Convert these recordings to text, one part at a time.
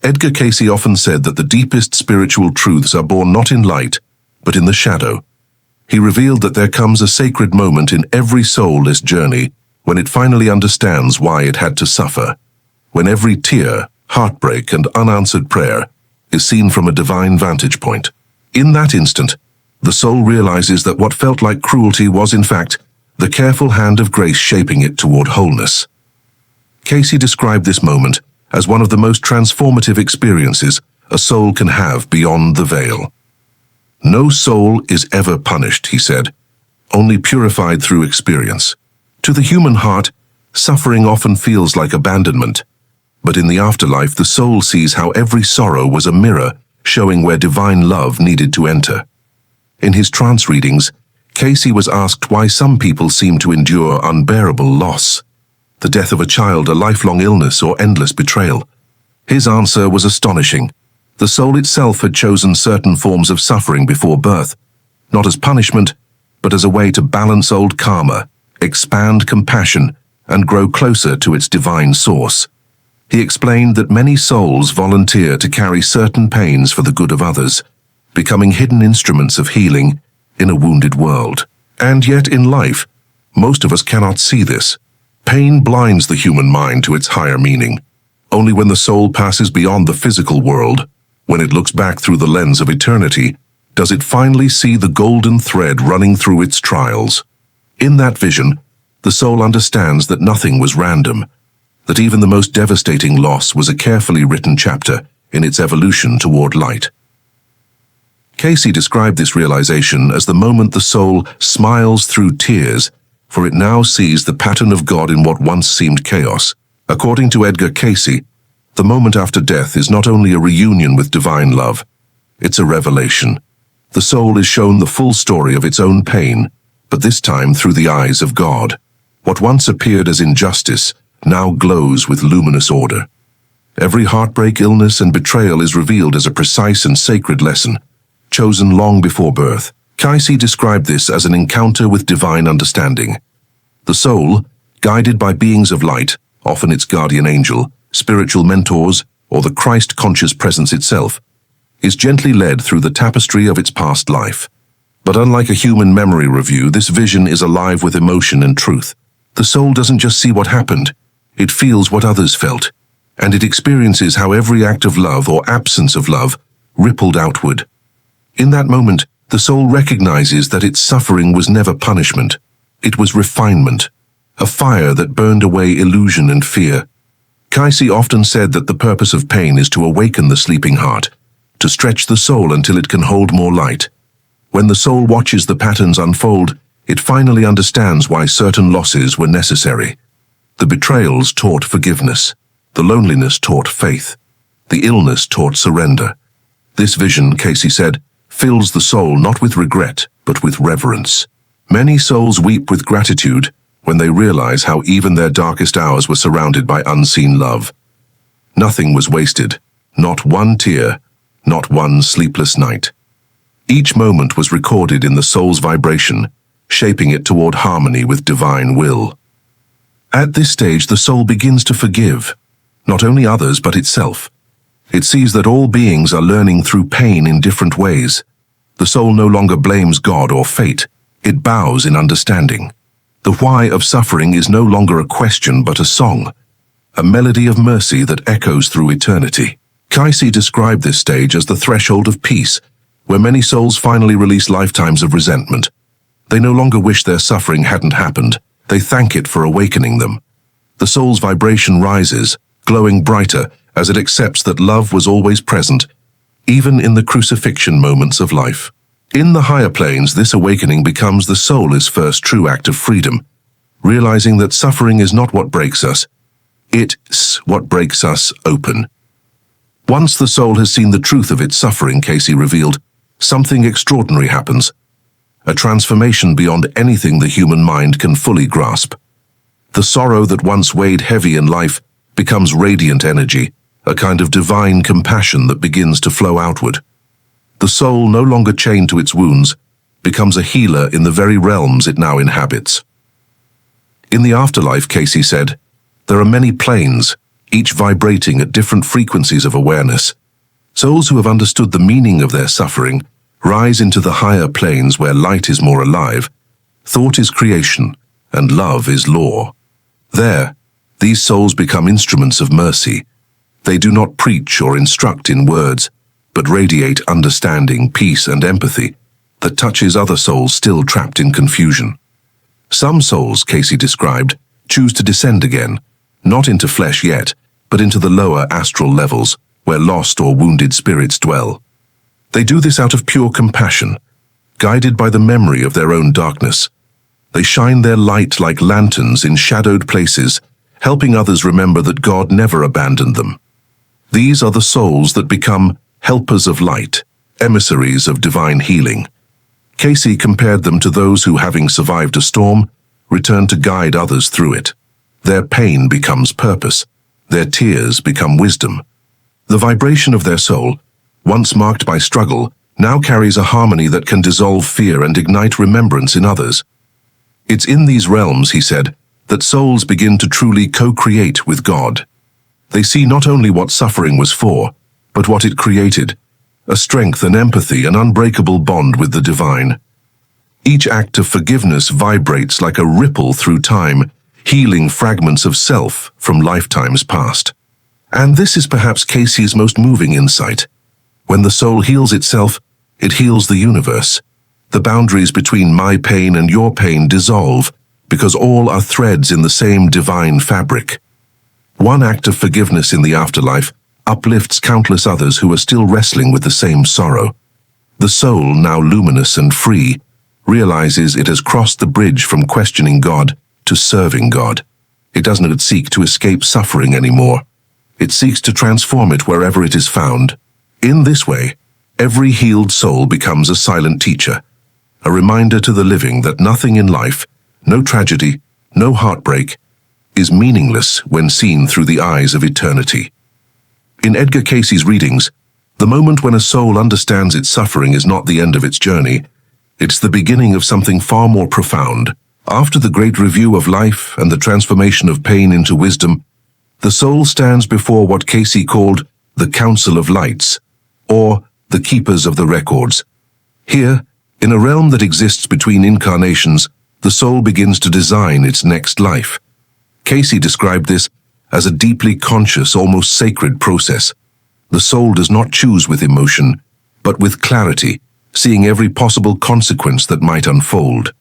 Edgar Cayce often said that the deepest spiritual truths are born not in light, but in the shadow. He revealed that there comes a sacred moment in every soulless journey when it finally understands why it had to suffer, when every tear, heartbreak, and unanswered prayer is seen from a divine vantage point. In that instant, the soul realizes that what felt like cruelty was, in fact, the careful hand of grace shaping it toward wholeness. Cayce described this moment as one of the most transformative experiences a soul can have beyond the veil. No soul is ever punished, he said, only purified through experience. To the human heart, suffering often feels like abandonment, but in the afterlife the soul sees how every sorrow was a mirror showing where divine love needed to enter. In his trance readings, Cayce was asked why some people seem to endure unbearable loss, the death of a child, a lifelong illness, or endless betrayal. His answer was astonishing. The soul itself had chosen certain forms of suffering before birth, not as punishment, but as a way to balance old karma, expand compassion, and grow closer to its divine source. He explained that many souls volunteer to carry certain pains for the good of others, becoming hidden instruments of healing in a wounded world. And yet in life, most of us cannot see this. Pain blinds the human mind to its higher meaning. Only when the soul passes beyond the physical world, when it looks back through the lens of eternity, does it finally see the golden thread running through its trials. In that vision, the soul understands that nothing was random, that even the most devastating loss was a carefully written chapter in its evolution toward light. Cayce described this realization as the moment the soul smiles through tears, for it now sees the pattern of God in what once seemed chaos. According to Edgar Cayce, the moment after death is not only a reunion with divine love, it's a revelation. The soul is shown the full story of its own pain, but this time through the eyes of God. What once appeared as injustice now glows with luminous order. Every heartbreak, illness, and betrayal is revealed as a precise and sacred lesson, chosen long before birth. Cayce described this as an encounter with divine understanding. The soul, guided by beings of light, often its guardian angel, spiritual mentors, or the Christ-conscious presence itself, is gently led through the tapestry of its past life. But unlike a human memory review, this vision is alive with emotion and truth. The soul doesn't just see what happened, it feels what others felt, and it experiences how every act of love or absence of love rippled outward. In that moment, the soul recognizes that its suffering was never punishment. It was refinement, a fire that burned away illusion and fear. Cayce often said that the purpose of pain is to awaken the sleeping heart, to stretch the soul until it can hold more light. When the soul watches the patterns unfold, it finally understands why certain losses were necessary. The betrayals taught forgiveness, the loneliness taught faith, the illness taught surrender. This vision, Cayce said, fills the soul not with regret, but with reverence. Many souls weep with gratitude when they realize how even their darkest hours were surrounded by unseen love. Nothing was wasted, not one tear, not one sleepless night. Each moment was recorded in the soul's vibration, shaping it toward harmony with divine will. At this stage, the soul begins to forgive, not only others but itself. It sees that all beings are learning through pain in different ways. The soul no longer blames God or fate. It bows in understanding. The why of suffering is no longer a question but a song, a melody of mercy that echoes through eternity. Cayce described this stage as the threshold of peace, where many souls finally release lifetimes of resentment. They no longer wish their suffering hadn't happened. They thank it for awakening them. The soul's vibration rises, glowing brighter, as it accepts that love was always present, even in the crucifixion moments of life. In the higher planes, this awakening becomes the soul's first true act of freedom, realizing that suffering is not what breaks us, it's what breaks us open. Once the soul has seen the truth of its suffering, Cayce revealed, something extraordinary happens, a transformation beyond anything the human mind can fully grasp. The sorrow that once weighed heavy in life becomes radiant energy, a kind of divine compassion that begins to flow outward. The soul, no longer chained to its wounds, becomes a healer in the very realms it now inhabits. In the afterlife, Cayce said, there are many planes, each vibrating at different frequencies of awareness. Souls who have understood the meaning of their suffering rise into the higher planes where light is more alive, thought is creation, and love is law. There, these souls become instruments of mercy. They do not preach or instruct in words, but radiate understanding, peace, and empathy that touches other souls still trapped in confusion. Some souls, Cayce described, choose to descend again, not into flesh yet, but into the lower astral levels, where lost or wounded spirits dwell. They do this out of pure compassion, guided by the memory of their own darkness. They shine their light like lanterns in shadowed places, helping others remember that God never abandoned them. These are the souls that become helpers of light, emissaries of divine healing. Cayce compared them to those who, having survived a storm, return to guide others through it. Their pain becomes purpose. Their tears become wisdom. The vibration of their soul, once marked by struggle, now carries a harmony that can dissolve fear and ignite remembrance in others. It's in these realms, he said, that souls begin to truly co-create with God. They see not only what suffering was for, but what it created, a strength and empathy, an unbreakable bond with the divine. Each act of forgiveness vibrates like a ripple through time, healing fragments of self from lifetimes past. And this is perhaps Cayce's most moving insight. When the soul heals itself, it heals the universe. The boundaries between my pain and your pain dissolve, because all are threads in the same divine fabric. One act of forgiveness in the afterlife uplifts countless others who are still wrestling with the same sorrow. The soul, now luminous and free, realizes it has crossed the bridge from questioning God to serving God. It does not seek to escape suffering anymore. It seeks to transform it wherever it is found. In this way, every healed soul becomes a silent teacher, a reminder to the living that nothing in life, no tragedy, no heartbreak, is meaningless when seen through the eyes of eternity. In Edgar Cayce's readings, the moment when a soul understands its suffering is not the end of its journey. It's the beginning of something far more profound. After the great review of life and the transformation of pain into wisdom, the soul stands before what Cayce called the Council of Lights, or the Keepers of the Records. Here, in a realm that exists between incarnations, the soul begins to design its next life. Cayce described this as a deeply conscious, almost sacred process. The soul does not choose with emotion, but with clarity, seeing every possible consequence that might unfold.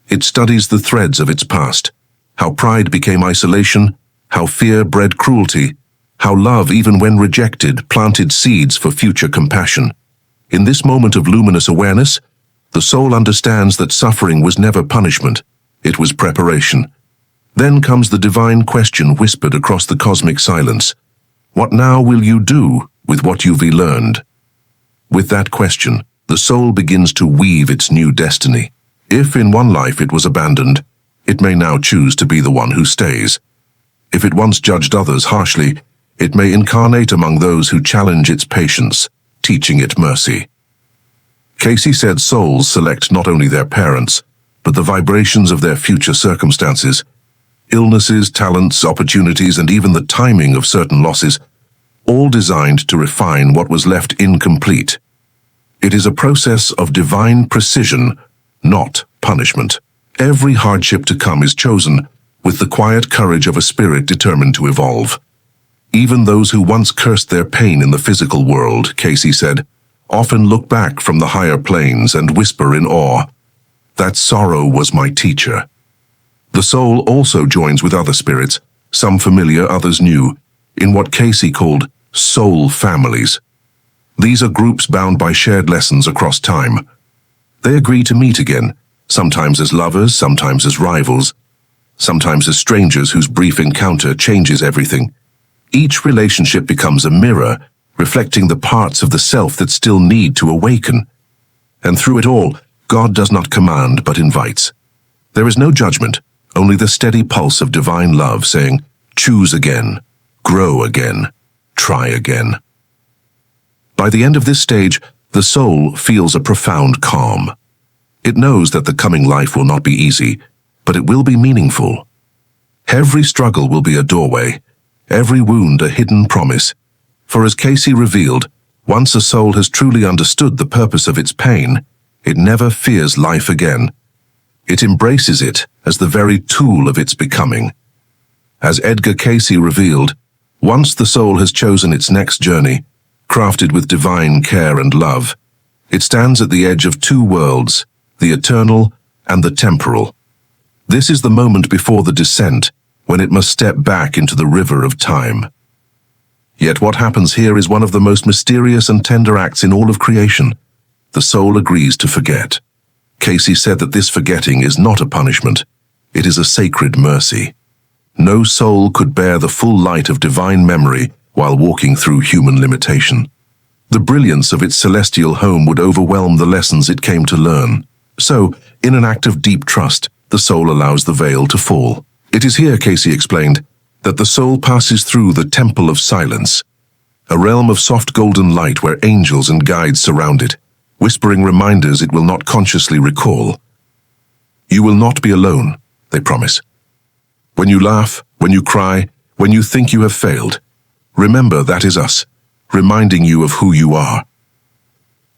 It studies the threads of its past, how pride became isolation, how fear bred cruelty, how love, even when rejected, planted seeds for future compassion. In this moment of luminous awareness, the soul understands that suffering was never punishment, it was preparation. Then comes the divine question whispered across the cosmic silence. What now will you do with what you've learned? With that question, the soul begins to weave its new destiny. If in one life it was abandoned, it may now choose to be the one who stays. If it once judged others harshly, it may incarnate among those who challenge its patience, teaching it mercy. Cayce said souls select not only their parents, but the vibrations of their future circumstances. Illnesses, talents, opportunities, and even the timing of certain losses, all designed to refine what was left incomplete. It is a process of divine precision, not punishment. Every hardship to come is chosen with the quiet courage of a spirit determined to evolve. Even those who once cursed their pain in the physical world, Cayce said, often look back from the higher planes and whisper in awe, "That sorrow was my teacher." The soul also joins with other spirits, some familiar, others new, in what Cayce called soul families. These are groups bound by shared lessons across time. They agree to meet again, sometimes as lovers, sometimes as rivals, sometimes as strangers whose brief encounter changes everything. Each relationship becomes a mirror, reflecting the parts of the self that still need to awaken. And through it all, God does not command but invites. There is no judgment, only the steady pulse of divine love saying, choose again, grow again, try again. By the end of this stage, the soul feels a profound calm. It knows that the coming life will not be easy, but it will be meaningful. Every struggle will be a doorway. every wound a hidden promise. For as Cayce revealed, once a soul has truly understood the purpose of its pain, it never fears life again. It embraces it as the very tool of its becoming. As Edgar Cayce revealed, once the soul has chosen its next journey, crafted with divine care and love, it stands at the edge of two worlds, the eternal and the temporal. This is the moment before the descent, when it must step back into the river of time. Yet what happens here is one of the most mysterious and tender acts in all of creation. The soul agrees to forget. Cayce said that this forgetting is not a punishment, it is a sacred mercy. No soul could bear the full light of divine memory while walking through human limitation. The brilliance of its celestial home would overwhelm the lessons it came to learn. So, in an act of deep trust, the soul allows the veil to fall. It is here, Cayce explained, that the soul passes through the temple of silence, a realm of soft golden light where angels and guides surround it, whispering reminders it will not consciously recall. You will not be alone, they promise. When you laugh, when you cry, when you think you have failed, remember that is us, reminding you of who you are.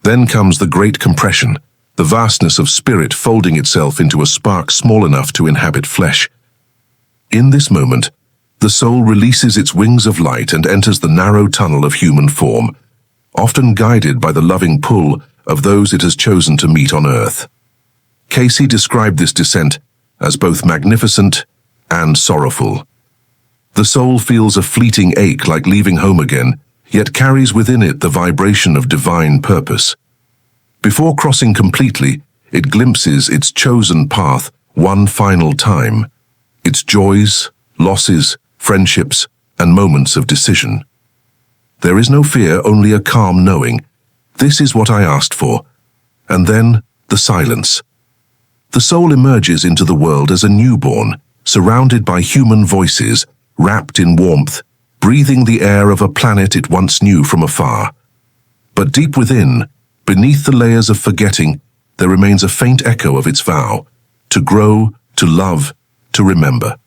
Then comes the great compression, the vastness of spirit folding itself into a spark small enough to inhabit flesh. In this moment, the soul releases its wings of light and enters the narrow tunnel of human form, often guided by the loving pull of those it has chosen to meet on earth. Cayce described this descent as both magnificent and sorrowful. The soul feels a fleeting ache like leaving home again, yet carries within it the vibration of divine purpose. Before crossing completely, it glimpses its chosen path one final time, its joys, losses, friendships, and moments of decision. There is no fear, only a calm knowing. This is what I asked for. And then, the silence. The soul emerges into the world as a newborn, surrounded by human voices, wrapped in warmth, breathing the air of a planet it once knew from afar. But deep within, beneath the layers of forgetting, there remains a faint echo of its vow, to grow, to love, to remember.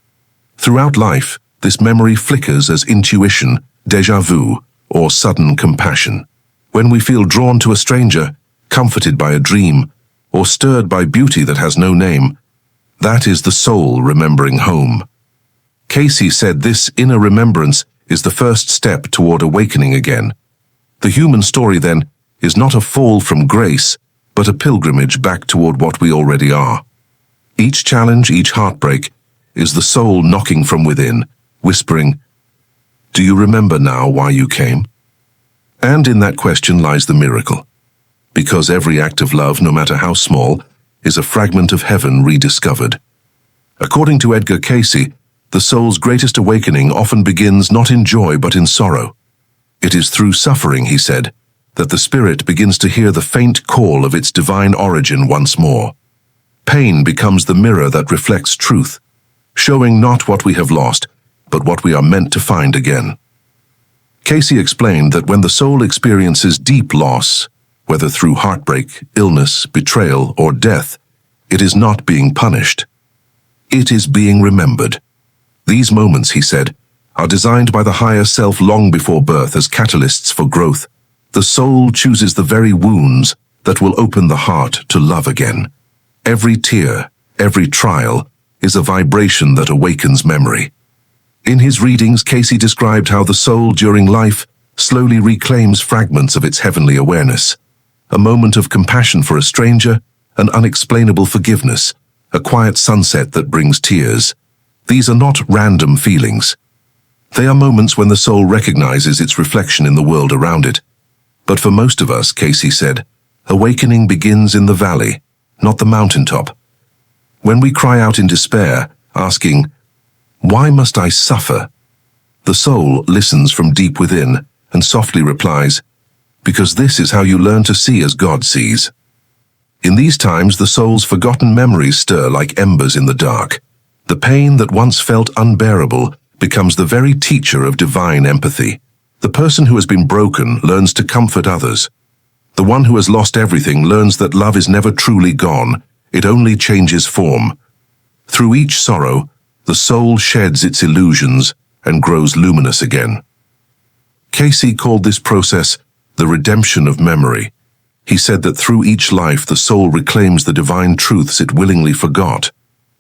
Throughout life, this memory flickers as intuition, déjà vu, or sudden compassion. When we feel drawn to a stranger, comforted by a dream, or stirred by beauty that has no name, that is the soul remembering home. Cayce said this inner remembrance is the first step toward awakening again. The human story, then, is not a fall from grace, but a pilgrimage back toward what we already are. Each challenge, each heartbreak, is the soul knocking from within, whispering, "Do you remember now why you came?" And in that question lies the miracle. Because every act of love, no matter how small, is a fragment of heaven rediscovered. According to Edgar Cayce, the soul's greatest awakening often begins not in joy but in sorrow. It is through suffering, he said, that the spirit begins to hear the faint call of its divine origin once more. Pain becomes the mirror that reflects truth, showing not what we have lost, but what we are meant to find again. Cayce explained that when the soul experiences deep loss, whether through heartbreak, illness, betrayal, or death, it is not being punished. It is being remembered. These moments, he said, are designed by the higher self long before birth as catalysts for growth. The soul chooses the very wounds that will open the heart to love again. Every tear, every trial, is a vibration that awakens memory. In his readings, Cayce described how the soul during life slowly reclaims fragments of its heavenly awareness. A moment of compassion for a stranger, an unexplainable forgiveness, a quiet sunset that brings tears. These are not random feelings. They are moments when the soul recognizes its reflection in the world around it. But for most of us, Cayce said, awakening begins in the valley, not the mountaintop. When we cry out in despair, asking, "Why must I suffer?" the soul listens from deep within and softly replies, "Because this is how you learn to see as God sees." In these times, the soul's forgotten memories stir like embers in the dark. The pain that once felt unbearable becomes the very teacher of divine empathy. The person who has been broken learns to comfort others. The one who has lost everything learns that love is never truly gone, it only changes form. Through each sorrow, the soul sheds its illusions, and grows luminous again. Cayce called this process the redemption of memory. He said that through each life the soul reclaims the divine truths it willingly forgot,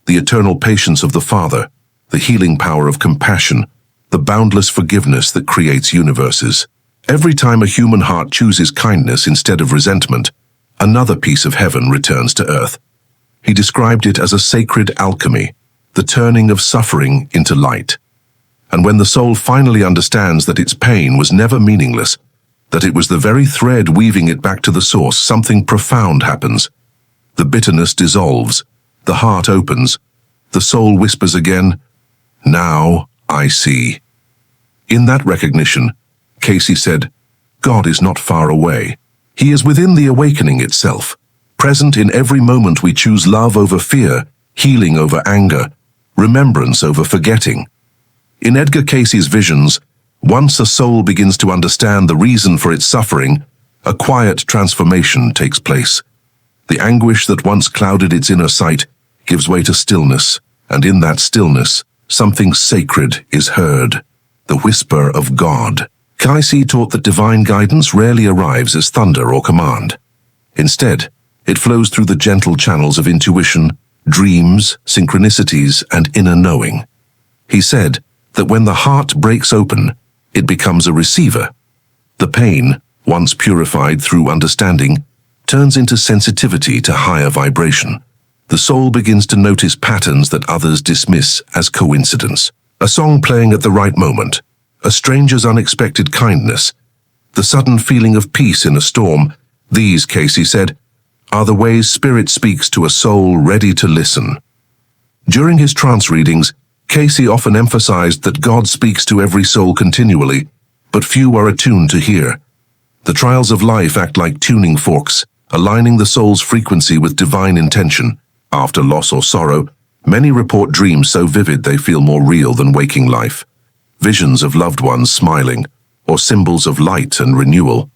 the eternal patience of the Father, the healing power of compassion, the boundless forgiveness that creates universes. Every time a human heart chooses kindness instead of resentment, another piece of heaven returns to earth. He described it as a sacred alchemy, the turning of suffering into light. And when the soul finally understands that its pain was never meaningless, that it was the very thread weaving it back to the source, something profound happens. The bitterness dissolves, the heart opens, the soul whispers again, "Now I see." In that recognition, Cayce said, God is not far away. He is within the awakening itself, present in every moment we choose love over fear, healing over anger, remembrance over forgetting. In Edgar Cayce's visions, once a soul begins to understand the reason for its suffering, a quiet transformation takes place. The anguish that once clouded its inner sight gives way to stillness, and in that stillness, something sacred is heard, the whisper of God. Cayce taught that divine guidance rarely arrives as thunder or command. Instead, it flows through the gentle channels of intuition, dreams, synchronicities, and inner knowing. He said that when the heart breaks open, it becomes a receiver. The pain, once purified through understanding, turns into sensitivity to higher vibration. The soul begins to notice patterns that others dismiss as coincidence. A song playing at the right moment, a stranger's unexpected kindness, the sudden feeling of peace in a storm, these, Cayce said, are the ways spirit speaks to a soul ready to listen. During his trance readings, Cayce often emphasized that God speaks to every soul continually, but few are attuned to hear. The trials of life act like tuning forks, aligning the soul's frequency with divine intention. After loss or sorrow, many report dreams so vivid they feel more real than waking life. Visions of loved ones smiling, or symbols of light and renewal.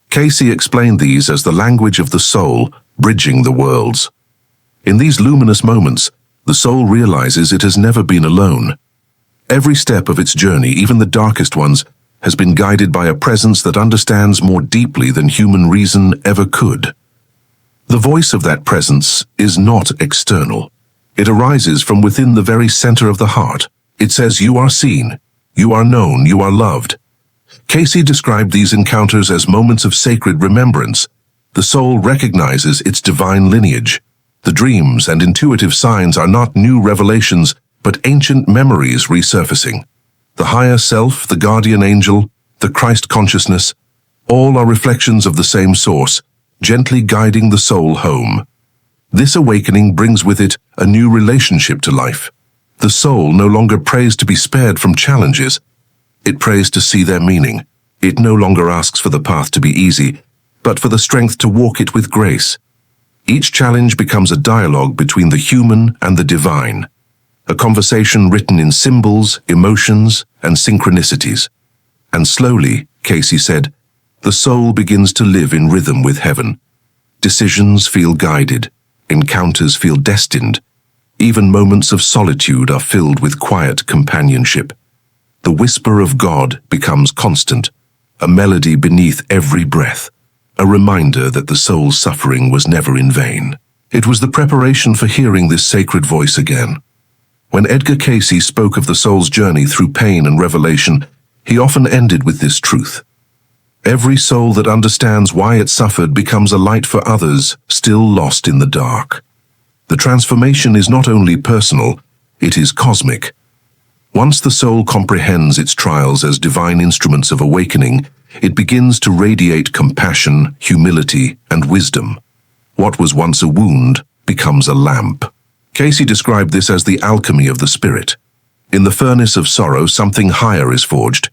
Cayce explained these as the language of the soul, bridging the worlds. In these luminous moments, the soul realizes it has never been alone. Every step of its journey, even the darkest ones, has been guided by a presence that understands more deeply than human reason ever could. The voice of that presence is not external. It arises from within the very center of the heart. It says, "You are seen, you are known, you are loved." Cayce described these encounters as moments of sacred remembrance. The soul recognizes its divine lineage. The dreams and intuitive signs are not new revelations, but ancient memories resurfacing. The higher self, the guardian angel, the Christ consciousness, all are reflections of the same source, gently guiding the soul home. This awakening brings with it a new relationship to life. The soul no longer prays to be spared from challenges. It prays to see their meaning. It no longer asks for the path to be easy, but for the strength to walk it with grace. Each challenge becomes a dialogue between the human and the divine, a conversation written in symbols, emotions, and synchronicities. And slowly, Cayce said, the soul begins to live in rhythm with heaven. Decisions feel guided, encounters feel destined. Even moments of solitude are filled with quiet companionship. The whisper of God becomes constant, a melody beneath every breath, a reminder that the soul's suffering was never in vain. It was the preparation for hearing this sacred voice again. When Edgar Cayce spoke of the soul's journey through pain and revelation, he often ended with this truth. Every soul that understands why it suffered becomes a light for others still lost in the dark. The transformation is not only personal, it is cosmic. Once the soul comprehends its trials as divine instruments of awakening, it begins to radiate compassion, humility, and wisdom. What was once a wound becomes a lamp. Cayce described this as the alchemy of the spirit. In the furnace of sorrow, something higher is forged,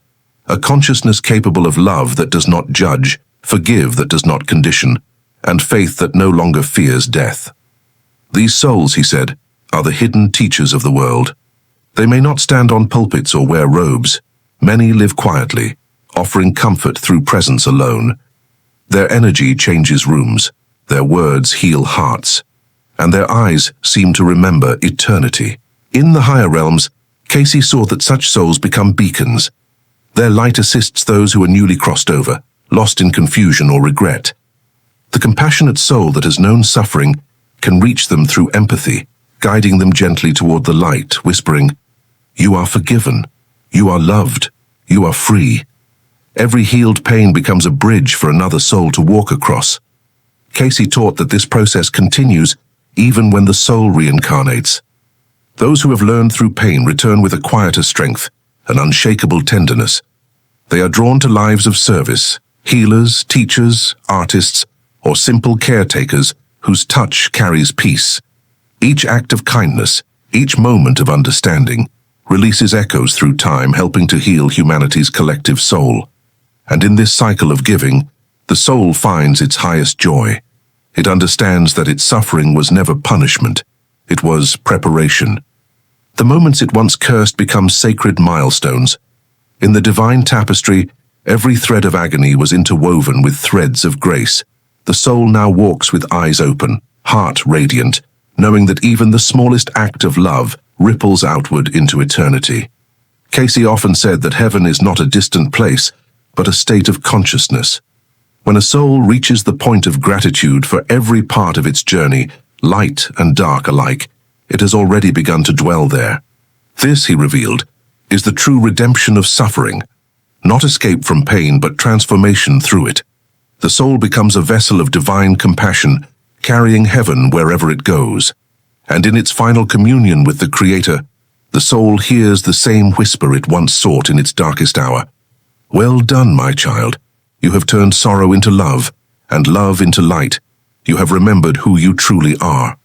a consciousness capable of love that does not judge, forgive that does not condition, and faith that no longer fears death. These souls, he said, are the hidden teachers of the world. They may not stand on pulpits or wear robes. Many live quietly, offering comfort through presence alone. Their energy changes rooms, their words heal hearts, and their eyes seem to remember eternity. In the higher realms, Cayce saw that such souls become beacons. Their light assists those who are newly crossed over, lost in confusion or regret. The compassionate soul that has known suffering can reach them through empathy, guiding them gently toward the light, whispering, "You are forgiven, you are loved, you are free." Every healed pain becomes a bridge for another soul to walk across. Cayce taught that this process continues even when the soul reincarnates. Those who have learned through pain return with a quieter strength, an unshakable tenderness. They are drawn to lives of service, healers, teachers, artists, or simple caretakers whose touch carries peace. Each act of kindness, each moment of understanding, releases echoes through time, helping to heal humanity's collective soul. And in this cycle of giving, the soul finds its highest joy. It understands that its suffering was never punishment, it was preparation. The moments it once cursed become sacred milestones. In the divine tapestry, every thread of agony was interwoven with threads of grace. The soul now walks with eyes open, heart radiant, knowing that even the smallest act of love ripples outward into eternity. Cayce often said that heaven is not a distant place, but a state of consciousness. When a soul reaches the point of gratitude for every part of its journey, light and dark alike, it has already begun to dwell there. This, he revealed, is the true redemption of suffering, not escape from pain, but transformation through it. The soul becomes a vessel of divine compassion, carrying heaven wherever it goes. And in its final communion with the Creator, the soul hears the same whisper it once sought in its darkest hour. "Well done, my child. You have turned sorrow into love, and love into light. You have remembered who you truly are."